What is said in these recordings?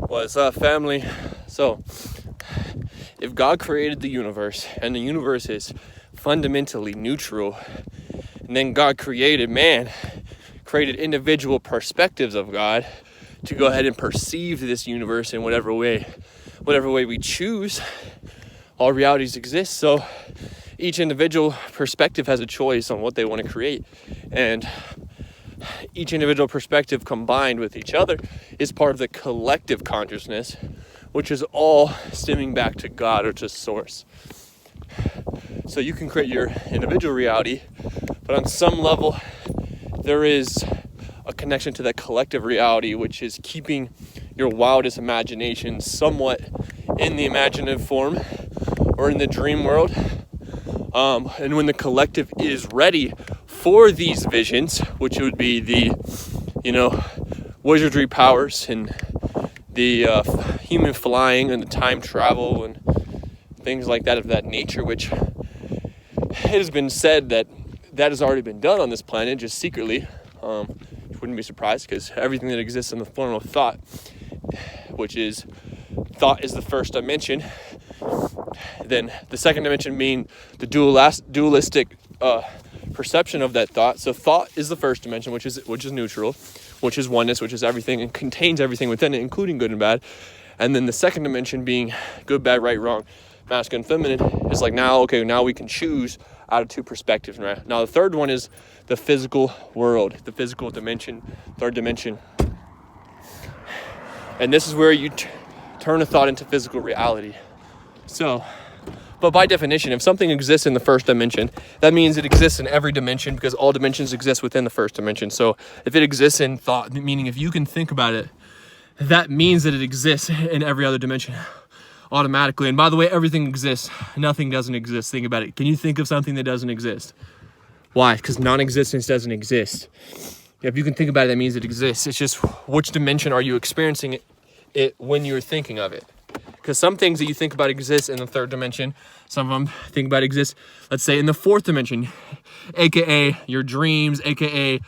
What's up, family? So, if God created the universe and the universe is fundamentally neutral, and then God created man, created individual perspectives of God to go ahead and perceive this universe in whatever way we choose, all realities exist. So each individual perspective has a choice on what they want to create, and each individual perspective combined with each other is part of the collective consciousness, which is all stemming back to God or to source. So you can create your individual reality, but on some level there is a connection to that collective reality, which is keeping your wildest imagination somewhat in the imaginative form or in the dream world. And when the collective is ready for these visions, which would be the, wizardry powers and the human flying and the time travel and things like that of that nature, which it has been said that has already been done on this planet, just secretly. Wouldn't be surprised, because everything that exists in the form of thought, which is thought is the first dimension. Then the second dimension being the dualistic perception of that thought. So thought is the first dimension, which is neutral, which is oneness, which is everything and contains everything within it, including good and bad. And then the second dimension being good, bad, right, wrong, masculine, feminine, is like now we can choose out of two perspectives. Right? Now the third one is the physical world, the physical dimension, third dimension. And this is where you turn a thought into physical reality. So, but by definition, if something exists in the first dimension, that means it exists in every dimension, because all dimensions exist within the first dimension. So if it exists in thought, meaning if you can think about it, that means that it exists in every other dimension automatically. And by the way, everything exists. Nothing doesn't exist. Think about it. Can you think of something that doesn't exist? Why? Because non-existence doesn't exist. If you can think about it, that means it exists. It's just which dimension are you experiencing it when you're thinking of it? Because some things that you think about exist in the third dimension. Some of them think about exist, let's say, in the fourth dimension, aka your dreams, aka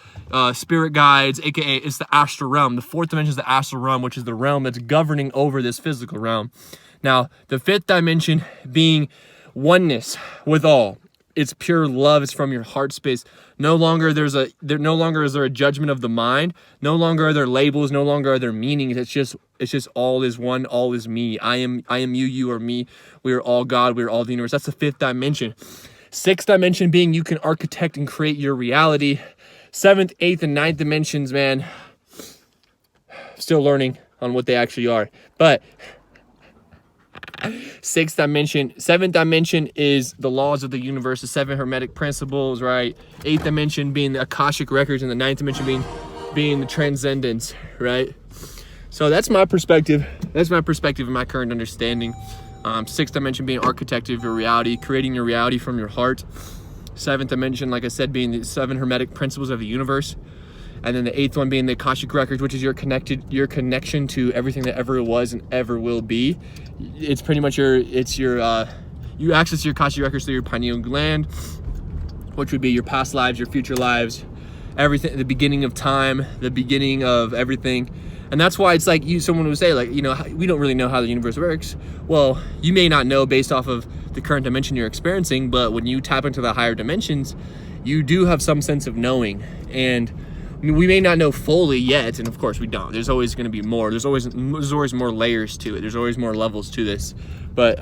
spirit guides, aka it's the astral realm. The fourth dimension is the astral realm, which is the realm that's governing over this physical realm. Now, the fifth dimension being oneness with all. It's pure love. It's from your heart space. No longer is there a judgment of the mind. No longer are there labels. No longer are there meanings. It's just all is one. All is me. I am you. You are me. We are all God. We are all the universe. That's the fifth dimension. Sixth dimension being you can architect and create your reality. Seventh, eighth, and ninth dimensions, man. Still learning on what they actually are, but. Sixth dimension, seventh dimension is the laws of the universe, the seven hermetic principles, right? Eighth dimension being the Akashic records, and the ninth dimension being the transcendence, right? So that's my perspective. That's my perspective and my current understanding. Sixth dimension being architect of your reality, creating your reality from your heart. Seventh dimension, like I said, being the seven hermetic principles of the universe. And then the eighth one being the Akashic records, which is your connection to everything that ever was and ever will be. It's pretty much you access your Akashic records through your pineal gland, which would be your past lives, your future lives, everything, the beginning of time, the beginning of everything. And that's why it's like someone would say, like, we don't really know how the universe works. Well, you may not know based off of the current dimension you're experiencing, but when you tap into the higher dimensions, you do have some sense of knowing. And we may not know fully yet, and of course we don't. There's always going to be more. There's always more layers to it. There's always more levels to this. But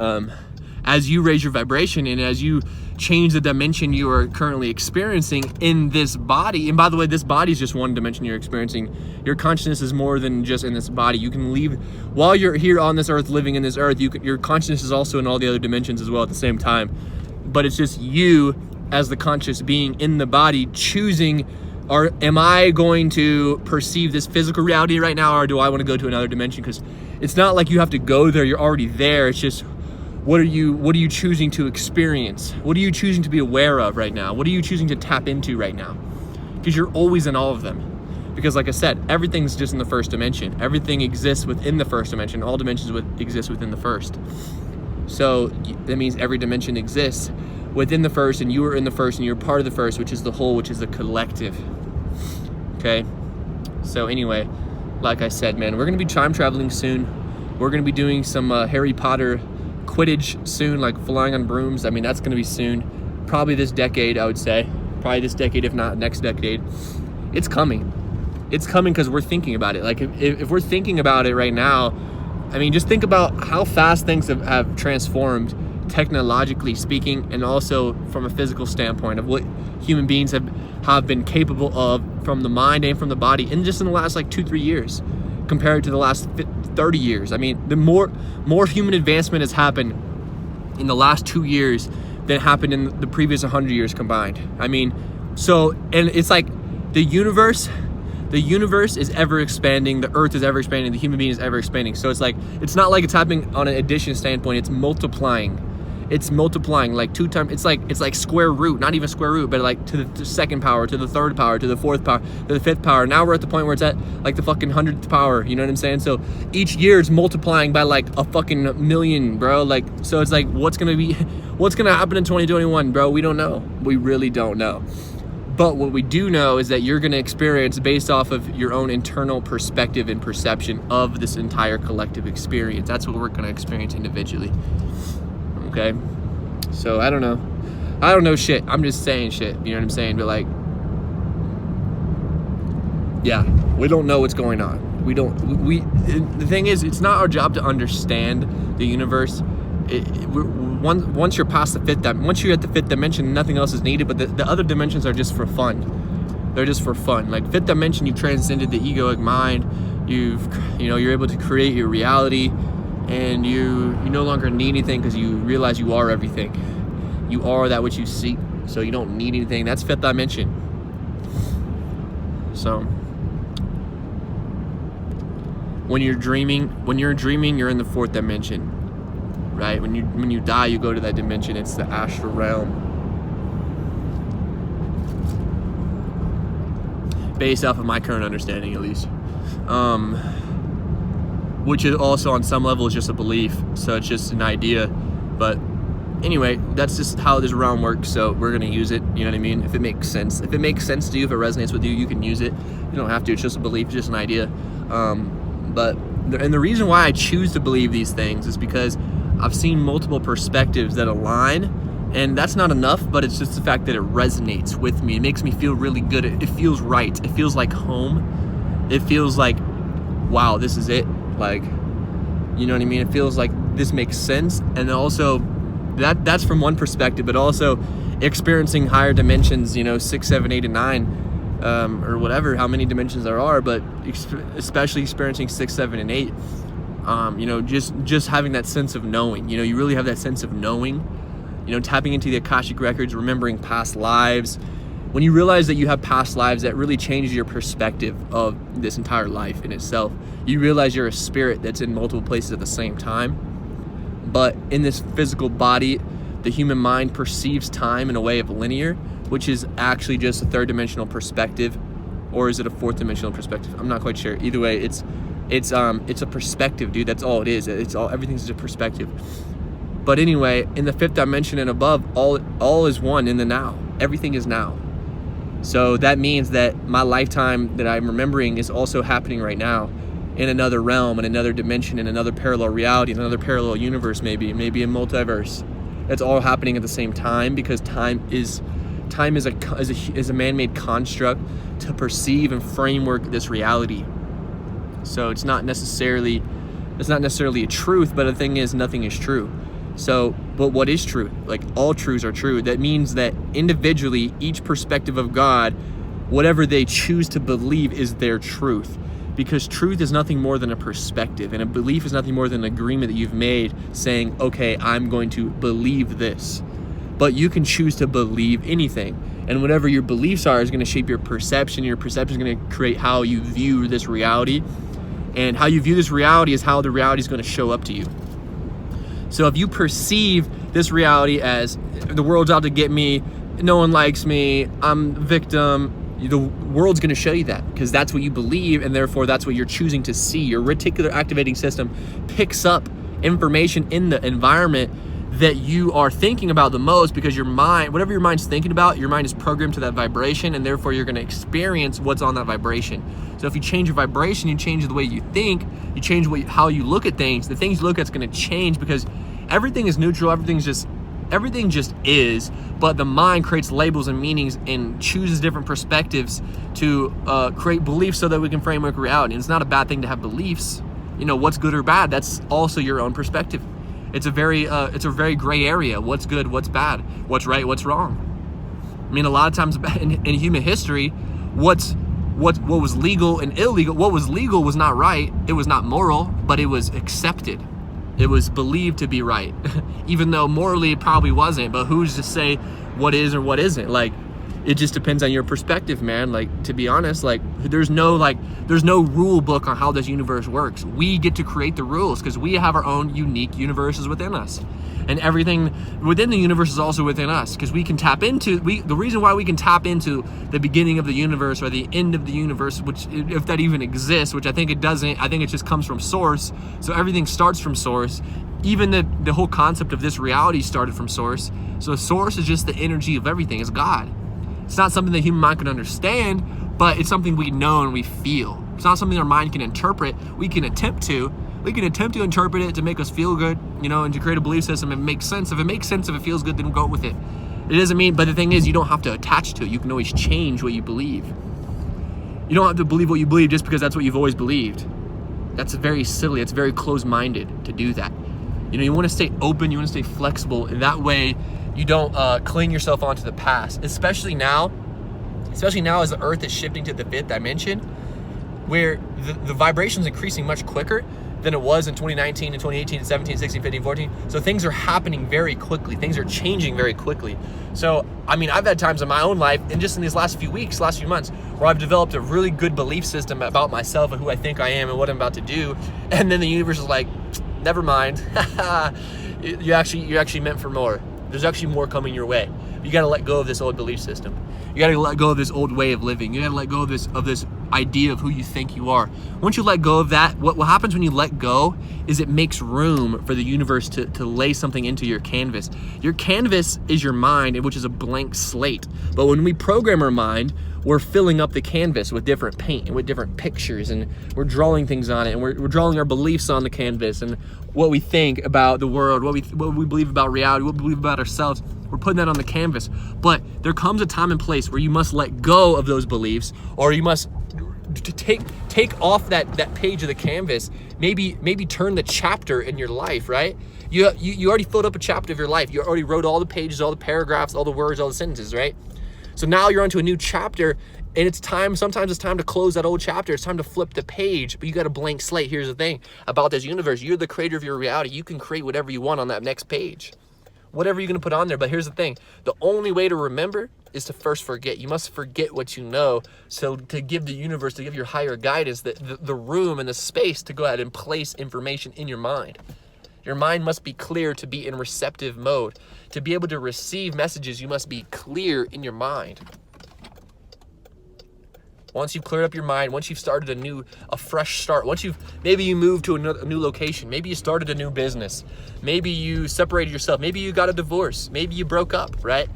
as you raise your vibration and as you change the dimension you are currently experiencing in this body, and by the way, this body is just one dimension you're experiencing. Your consciousness is more than just in this body. You can leave while you're here on this earth, living in this earth. Your consciousness is also in all the other dimensions as well at the same time. But it's just you as the conscious being in the body choosing. Or am I going to perceive this physical reality right now, or do I want to go to another dimension? Because it's not like you have to go there, you're already there. It's just, what are you choosing to experience? What are you choosing to be aware of right now? What are you choosing to tap into right now? Because you're always in all of them. Because like I said, everything's just in the first dimension. Everything exists within the first dimension. All dimensions exist within the first. So that means every dimension exists within the first, and you are in the first, and you're part of the first, which is the whole, which is the collective. Okay, so anyway, like I said, man, we're gonna be time traveling soon. We're going to be doing some Harry Potter Quidditch soon, like flying on brooms. I mean, that's going to be soon. Probably this decade, I would say. Probably this decade, if not next decade. It's coming. It's coming because we're thinking about it. Like, if we're thinking about it right now, I mean, just think about how fast things have transformed, technologically speaking, and also from a physical standpoint of what human beings have been capable of from the mind and from the body in just in the last like 2-3 years compared to the last 30 years. I mean, the more human advancement has happened in the last 2 years than happened in the previous 100 years combined. I mean, so, and it's like the universe is ever expanding, the earth is ever expanding, the human being is ever expanding. So it's like, it's not like it's happening on an addition standpoint, it's multiplying. It's multiplying like 2 times. It's like square root, not even square root, but like to the second power, to the third power, to the fourth power, to the fifth power. Now we're at the point where it's at like the fucking 100th power. You know what I'm saying? So each year is multiplying by like a fucking million, bro. Like, so it's like, what's gonna happen in 2021, bro? We don't know. We really don't know. But what we do know is that you're gonna experience based off of your own internal perspective and perception of this entire collective experience. That's what we're gonna experience individually. Okay, so I don't know shit. I'm just saying shit, you know what I'm saying? But like, yeah, we don't know what's going on. The thing is, it's not our job to understand the universe. Once you're past the fifth dimension, once you're at the fifth dimension, nothing else is needed, but the other dimensions are just for fun. They're just for fun. Like fifth dimension, you've transcended the egoic mind. You're able to create your reality. And you no longer need anything because you realize you are everything. You are that which you seek, so you don't need anything. That's fifth dimension. So when you're dreaming, you're in the fourth dimension, right? When you die, you go to that dimension. It's the astral realm, based off of my current understanding, at least. Which is also on some level is just a belief, so it's just an idea. But anyway, that's just how this realm works, so we're gonna use it, you know what I mean? If it makes sense. If it makes sense to you, if it resonates with you, you can use it. You don't have to, it's just a belief, just an idea. And the reason why I choose to believe these things is because I've seen multiple perspectives that align, and that's not enough, but it's just the fact that it resonates with me. It makes me feel really good. It feels right. It feels like home. It feels like, wow, this is it. Like, you know what I mean? It feels like this makes sense. And also that's from one perspective, but also experiencing higher dimensions, 6, 7, 8, and 9, or whatever, how many dimensions there are, but especially experiencing 6, 7, and 8, just having that sense of knowing, you really have that sense of knowing, tapping into the Akashic records, remembering past lives. When you realize that you have past lives, that really changes your perspective of this entire life in itself. You realize you're a spirit that's in multiple places at the same time. But in this physical body, the human mind perceives time in a way of linear, which is actually just a third dimensional perspective. Or is it a fourth dimensional perspective? I'm not quite sure. Either way, it's a perspective, dude. That's all it is. Everything's just a perspective. But anyway, in the fifth dimension and above, all is one in the now. Everything is now. So that means that my lifetime that I'm remembering is also happening right now in another realm, in another dimension, in another parallel reality, in another parallel universe, maybe a multiverse. It's all happening at the same time because time is a man-made construct to perceive and framework this reality. So it's not necessarily a truth, but the thing is, nothing is true. So, but what is true? Like, all truths are true. That means that individually, each perspective of God, whatever they choose to believe is their truth. Because truth is nothing more than a perspective, and a belief is nothing more than an agreement that you've made saying, okay, I'm going to believe this. But you can choose to believe anything. And whatever your beliefs are is going to shape your perception. Your perception is going to create how you view this reality. And how you view this reality is how the reality is going to show up to you. So if you perceive this reality as the world's out to get me, no one likes me, I'm a victim, the world's going to show you that because that's what you believe, and therefore that's what you're choosing to see. Your reticular activating system picks up information in the environment that you are thinking about the most, because your mind, whatever your mind's thinking about, your mind is programmed to that vibration, and therefore you're going to experience what's on that vibration. So if you change your vibration, you change the way you think, you change how you look at things, the things you look at is going to change, because everything is neutral, everything just is, but the mind creates labels and meanings and chooses different perspectives to create beliefs so that we can framework reality. And it's not a bad thing to have beliefs. You know, what's good or bad, that's also your own perspective. It's a very gray area. What's good, what's bad, what's right, what's wrong. I mean, a lot of times in human history, what was legal and illegal, what was legal was not right, it was not moral, but it was accepted. It was believed to be right, even though morally it probably wasn't. But who's to say what is or what isn't? Like, it just depends on your perspective, man. Like, to be honest, like there's no rule book on how this universe works. We get to create the rules because we have our own unique universes within us, and everything within the universe is also within us, because we can tap into the reason why we can tap into the beginning of the universe or the end of the universe, which, if that even exists, which I think it doesn't. I think it just comes from source. So everything starts from source. Even the whole concept of this reality started from source. So source is just the energy of everything. It's God. It's not something that human mind can understand, but it's something we know and we feel. It's not something our mind can interpret. We can attempt to interpret it to make us feel good, you know, and to create a belief system. It makes sense. If it makes sense, if it feels good, then go with it. It doesn't mean, but the thing is, you don't have to attach to it. You can always change what you believe. You don't have to believe what you believe just because that's what you've always believed. That's very silly. It's very closed-minded to do that. You know, you want to stay open. You want to stay flexible. And that way you don't cling yourself onto the past, especially now as the earth is shifting to the 5th dimension, where the vibration is increasing much quicker than it was in 2019 and 2018 and 17, 16, 15, 14. So things are happening very quickly. Things are changing very quickly. So, I mean, I've had times in my own life, and just in these last few weeks, last few months, where I've developed a really good belief system about myself and who I think I am and what I'm about to do. And then the universe is like, never mind. you actually meant for more. There's actually more coming your way. You got to let go of this old belief system. You got to let go of this old way of living. You got to let go of this idea of who you think you are. Once you let go of that, what happens when you let go is it makes room for the universe to lay something into your canvas. Your canvas is your mind, which is a blank slate. But when we program our mind, we're filling up the canvas with different paint and with different pictures, and we're drawing things on it, and we're drawing our beliefs on the canvas, and what we think about the world, what we believe about reality, what we believe about ourselves. We're putting that on the canvas. But there comes a time and place where you must let go of those beliefs, or you must take off that page of the canvas. Maybe turn the chapter in your life, right? You already filled up a chapter of your life. You already wrote all the pages, all the paragraphs, all the words, all the sentences, right? So now you're onto a new chapter, and sometimes it's time to close that old chapter. It's time to flip the page, but you got a blank slate. Here's the thing about this universe. You're the creator of your reality. You can create whatever you want on that next page, whatever you're going to put on there. But here's the thing. The only way to remember is to first forget. You must forget what you know, so to give the universe, to give your higher guidance the room and the space to go ahead and place information in your mind. Your mind must be clear to be in receptive mode. To be able to receive messages, you must be clear in your mind. Once you've cleared up your mind, once you've started a fresh start, maybe you moved to a new location, maybe you started a new business, maybe you separated yourself, maybe you got a divorce, maybe you broke up, right?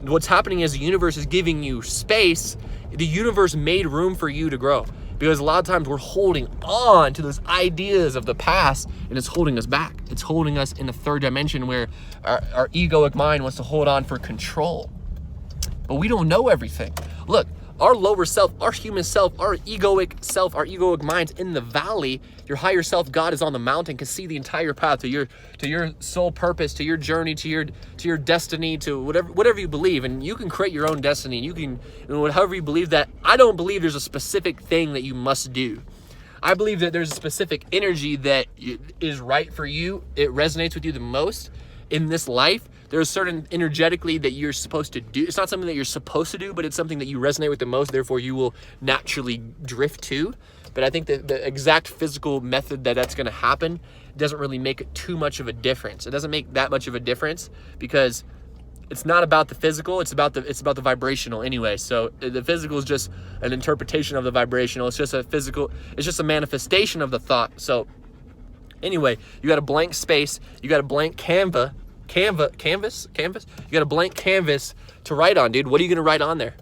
What's happening is the universe is giving you space. The universe made room for you to grow. Because a lot of times we're holding on to those ideas of the past, and it's holding us back. It's holding us in the 3rd dimension, where our egoic mind wants to hold on for control. But we don't know everything. Look, our lower self, our human self, our egoic mind's in the valley. Your higher self, God, is on the mountain, can see the entire path to your soul purpose, to your journey, to your destiny, to whatever you believe. And you can create your own destiny. You can, however you believe that. I don't believe there's a specific thing that you must do. I believe that there's a specific energy that is right for you. It resonates with you the most in this life. There's certain energetically that you're supposed to do. It's not something that you're supposed to do, but it's something that you resonate with the most. Therefore, you will naturally drift to. But I think that the exact physical method that's going to happen doesn't really make too much of a difference. It doesn't make that much of a difference, because it's not about the physical. It's about the vibrational anyway. So the physical is just an interpretation of the vibrational. It's just a manifestation of the thought. So anyway, you got a blank space. You got a blank canvas. canvas. You got a blank canvas to write on, dude. What are you going to write on there?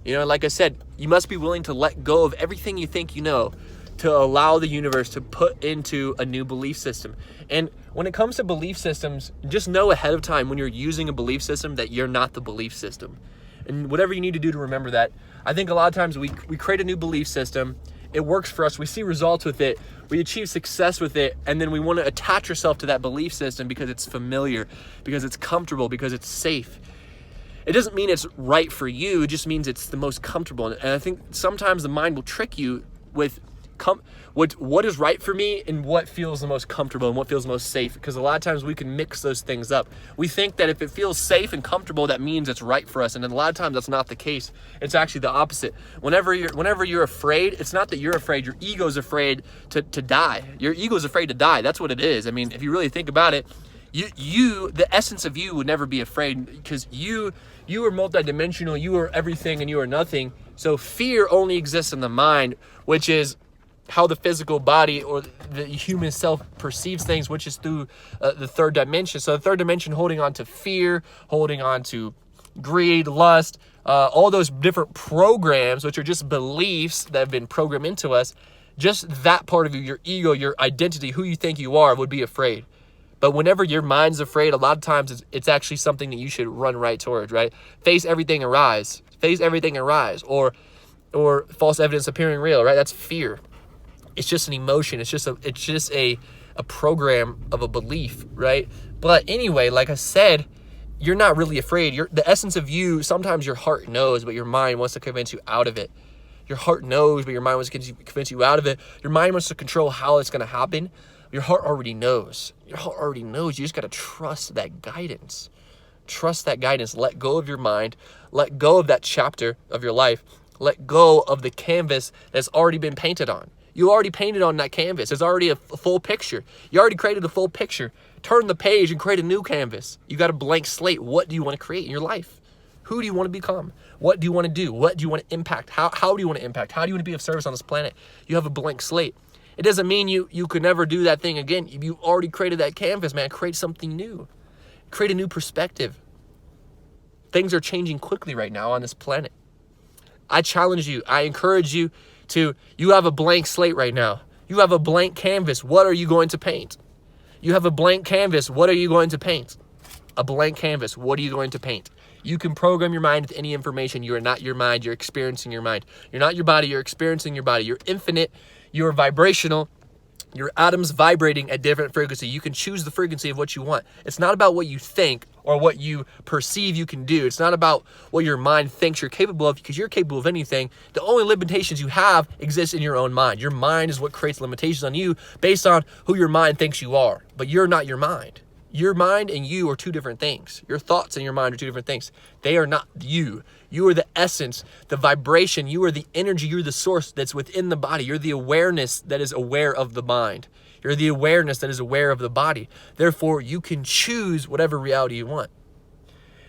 You know, like I said, you must be willing to let go of everything you think you know to allow the universe to put into a new belief system. And when it comes to belief systems, just know ahead of time when you're using a belief system that you're not the belief system. And whatever you need to do to remember that. I think a lot of times we create a new belief system. It works for us. We see results with it. We achieve success with it. And then we want to attach ourselves to that belief system because it's familiar, because it's comfortable, because it's safe. It doesn't mean it's right for you. It just means it's the most comfortable. And I think sometimes the mind will trick you with what is right for me and what feels the most comfortable and what feels most safe, because a lot of times we can mix those things up. We think that if it feels safe and comfortable, that means it's right for us, and then a lot of times that's not the case. It's actually the opposite. Whenever you're afraid, it's not that you're afraid. Your ego's afraid to die. Your ego's afraid to die. That's what it is. I mean, if you really think about it, the essence of you would never be afraid, because you are multidimensional. You are everything and you are nothing. So fear only exists in the mind, which is how the physical body or the human self perceives things, which is through the third dimension. So the third dimension, holding on to fear, holding on to greed, lust, all those different programs, which are just beliefs that have been programmed into us. Just that part of you, your ego, your identity, who you think you are, would be afraid. But whenever your mind's afraid, a lot of times it's actually something that you should run right towards, right? Face everything and rise. Face everything and rise. Or false evidence appearing real, right? That's fear. It's just an emotion. It's just a program of a belief, right? But anyway, like I said, you're not really afraid. The essence of you, sometimes your heart knows, but your mind wants to convince you out of it. Your heart knows, but your mind wants to convince you out of it. Your mind wants to control how it's going to happen. Your heart already knows. Your heart already knows. You just got to trust that guidance. Trust that guidance. Let go of your mind. Let go of that chapter of your life. Let go of the canvas that's already been painted on. You already painted on that canvas. There's already a full picture. You already created a full picture. Turn the page and create a new canvas. You got a blank slate. What do you want to create in your life? Who do you want to become? What do you want to do? What do you want to impact? How do you want to impact? How do you want to be of service on this planet? You have a blank slate. It doesn't mean you could never do that thing again. You already created that canvas, man. Create something new. Create a new perspective. Things are changing quickly right now on this planet. I challenge you. I encourage you you have a blank slate right now. You have a blank canvas. What are you going to paint? You have a blank canvas. What are you going to paint? A blank canvas. What are you going to paint? You can program your mind with any information. You are not your mind. You're experiencing your mind. You're not your body. You're experiencing your body. You're infinite. You're vibrational. Your atoms vibrating at different frequency. You can choose the frequency of what you want. It's not about what you think or what you perceive you can do. It's not about what your mind thinks you're capable of, because you're capable of anything. The only limitations you have exist in your own mind. Your mind is what creates limitations on you based on who your mind thinks you are. But you're not your mind. Your mind and you are two different things. Your thoughts and your mind are two different things. They are not you. You are the essence, the vibration. You are the energy. You're the source that's within the body. You're the awareness that is aware of the mind. You're the awareness that is aware of the body. Therefore, you can choose whatever reality you want.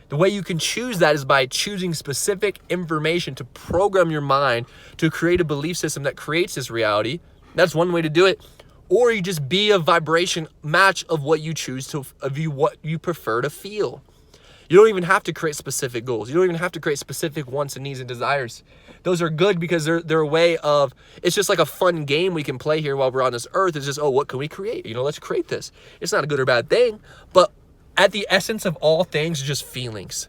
The way you can choose that is by choosing specific information to program your mind to create a belief system that creates this reality. That's one way to do it. Or you just be a vibration match of what you choose what you prefer to feel. You don't even have to create specific goals. You don't even have to create specific wants and needs and desires. Those are good because they're a way of, it's just like a fun game we can play here while we're on this earth. It's just, what can we create? Let's create this. It's not a good or bad thing, but at the essence of all things, just feelings.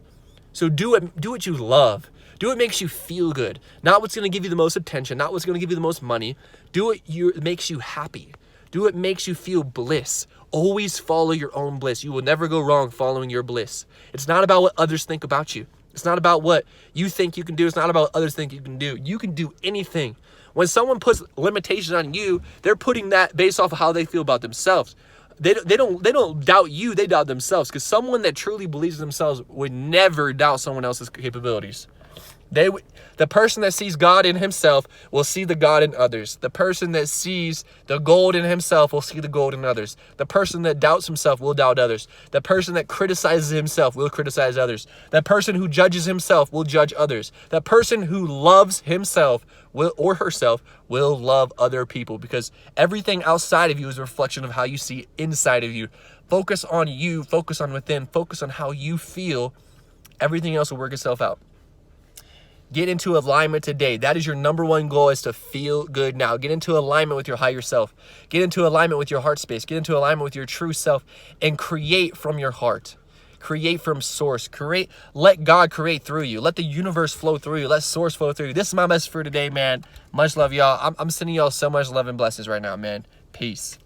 So do what you love. Do what makes you feel good. Not what's going to give you the most attention, not what's going to give you the most money. Do what makes you happy. Do what makes you feel bliss. Always follow your own bliss. You will never go wrong following your bliss. It's not about what others think about you. It's not about what you think you can do. It's not about what others think you can do. You can do anything. When someone puts limitations on you, they're putting that based off of how they feel about themselves. They don't doubt you, they doubt themselves, because someone that truly believes in themselves would never doubt someone else's capabilities. The person that sees God in himself will see the God in others. The person that sees the gold in himself will see the gold in others. The person that doubts himself will doubt others. The person that criticizes himself will criticize others. The person who judges himself will judge others. The person who loves himself will or herself will love other people, because everything outside of you is a reflection of how you see inside of you. Focus on you, focus on within, focus on how you feel. Everything else will work itself out. Get into alignment today. That is your number one goal, is to feel good now. Get into alignment with your higher self. Get into alignment with your heart space. Get into alignment with your true self and create from your heart. Create from source. Let God create through you. Let the universe flow through you. Let source flow through you. This is my message for today, man. Much love, y'all. I'm sending y'all so much love and blessings right now, man. Peace.